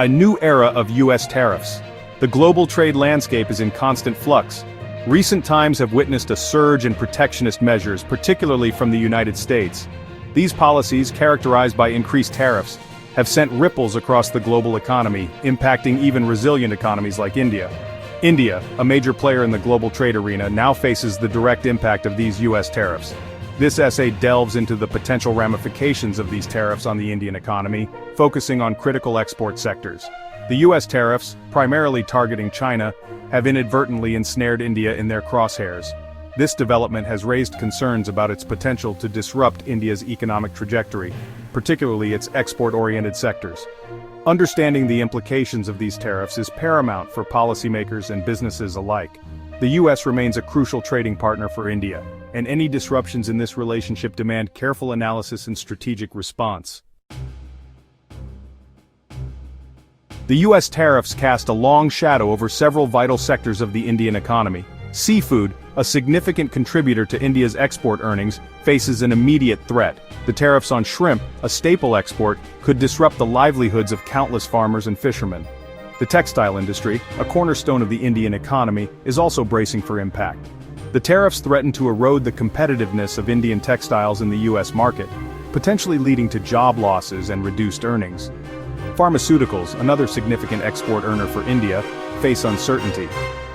A new era of U.S. tariffs. The global trade landscape is in constant flux. Recent times have witnessed a surge in protectionist measures, particularly from the United States. These policies, characterized by increased tariffs, have sent ripples across the global economy, impacting even resilient economies like India. India, a major player in the global trade arena, now faces the direct impact of these U.S. tariffs. This essay delves into the potential ramifications of these tariffs on the Indian economy, focusing on critical export sectors. The U.S. tariffs, primarily targeting China, have inadvertently ensnared India in their crosshairs. This development has raised concerns about its potential to disrupt India's economic trajectory, particularly its export-oriented sectors. Understanding the implications of these tariffs is paramount for policymakers and businesses alike. The U.S. remains a crucial trading partner for India, and any disruptions in this relationship demand careful analysis and strategic response. The U.S. tariffs cast a long shadow over several vital sectors of the Indian economy. Seafood, a significant contributor to India's export earnings, faces an immediate threat. The tariffs on shrimp, a staple export, could disrupt the livelihoods of countless farmers and fishermen. The textile industry, a cornerstone of the Indian economy, is also bracing for impact. The tariffs threaten to erode the competitiveness of Indian textiles in the U.S. market, potentially leading to job losses and reduced earnings. Pharmaceuticals, another significant export earner for India, face uncertainty.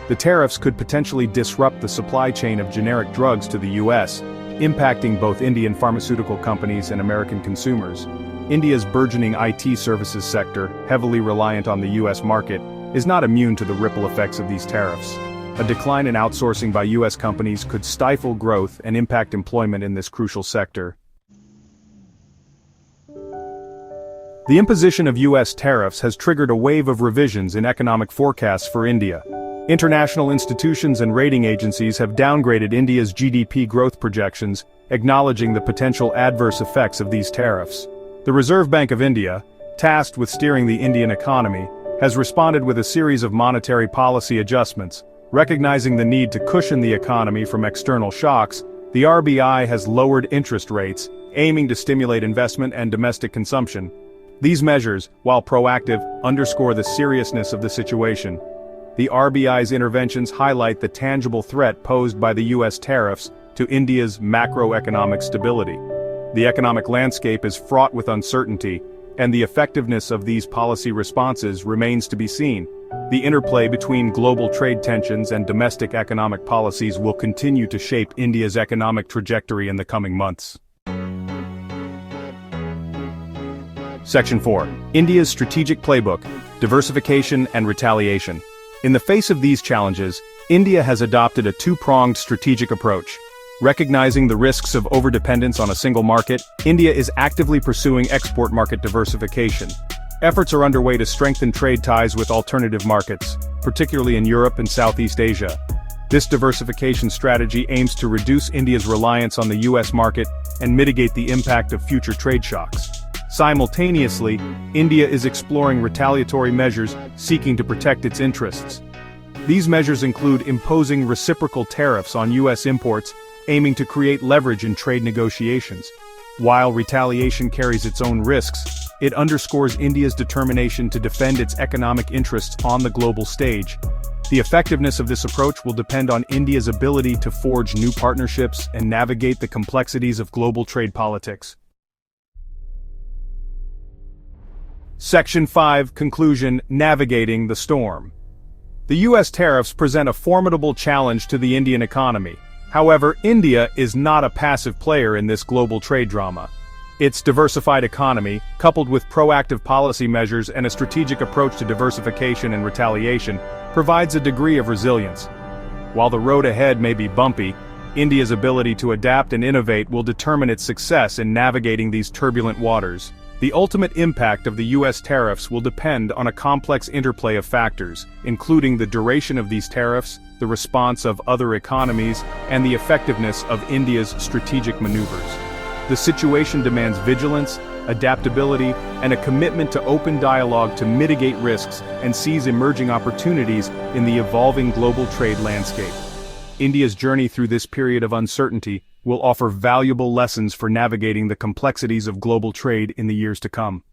The tariffs could potentially disrupt the supply chain of generic drugs to the U.S., impacting both Indian pharmaceutical companies and American consumers. India's burgeoning IT services sector, heavily reliant on the U.S. market, is not immune to the ripple effects of these tariffs. A decline in outsourcing by U.S. companies could stifle growth and impact employment in this crucial sector. The imposition of U.S. tariffs has triggered a wave of revisions in economic forecasts for India. International institutions and rating agencies have downgraded India's GDP growth projections, acknowledging the potential adverse effects of these tariffs. The Reserve Bank of India, tasked with steering the Indian economy, has responded with a series of monetary policy adjustments. Recognizing the need to cushion the economy from external shocks, the RBI has lowered interest rates, aiming to stimulate investment and domestic consumption. These measures, while proactive, underscore the seriousness of the situation. The RBI's interventions highlight the tangible threat posed by the U.S. tariffs to India's macroeconomic stability. The economic landscape is fraught with uncertainty, and the effectiveness of these policy responses remains to be seen. The interplay between global trade tensions and domestic economic policies will continue to shape India's economic trajectory in the coming months. Section 4. India's Strategic Playbook: Diversification and Retaliation. In the face of these challenges, India has adopted a two-pronged strategic approach. Recognizing the risks of overdependence on a single market, India is actively pursuing export market diversification. Efforts are underway to strengthen trade ties with alternative markets, particularly in Europe and Southeast Asia. This diversification strategy aims to reduce India's reliance on the U.S. market and mitigate the impact of future trade shocks. Simultaneously, India is exploring retaliatory measures seeking to protect its interests. These measures include imposing reciprocal tariffs on U.S. imports, aiming to create leverage in trade negotiations. While retaliation carries its own risks, it underscores India's determination to defend its economic interests on the global stage. The effectiveness of this approach will depend on India's ability to forge new partnerships and navigate the complexities of global trade politics. Section 5. Conclusion: Navigating the Storm. The U.S. tariffs present a formidable challenge to the Indian economy. However, India is not a passive player in this global trade drama. Its diversified economy, coupled with proactive policy measures and a strategic approach to diversification and retaliation, provides a degree of resilience. While the road ahead may be bumpy, India's ability to adapt and innovate will determine its success in navigating these turbulent waters. The ultimate impact of the U.S. tariffs will depend on a complex interplay of factors, including the duration of these tariffs, the response of other economies, and the effectiveness of India's strategic maneuvers. The situation demands vigilance, adaptability, and a commitment to open dialogue to mitigate risks and seize emerging opportunities in the evolving global trade landscape. India's journey through this period of uncertainty will offer valuable lessons for navigating the complexities of global trade in the years to come.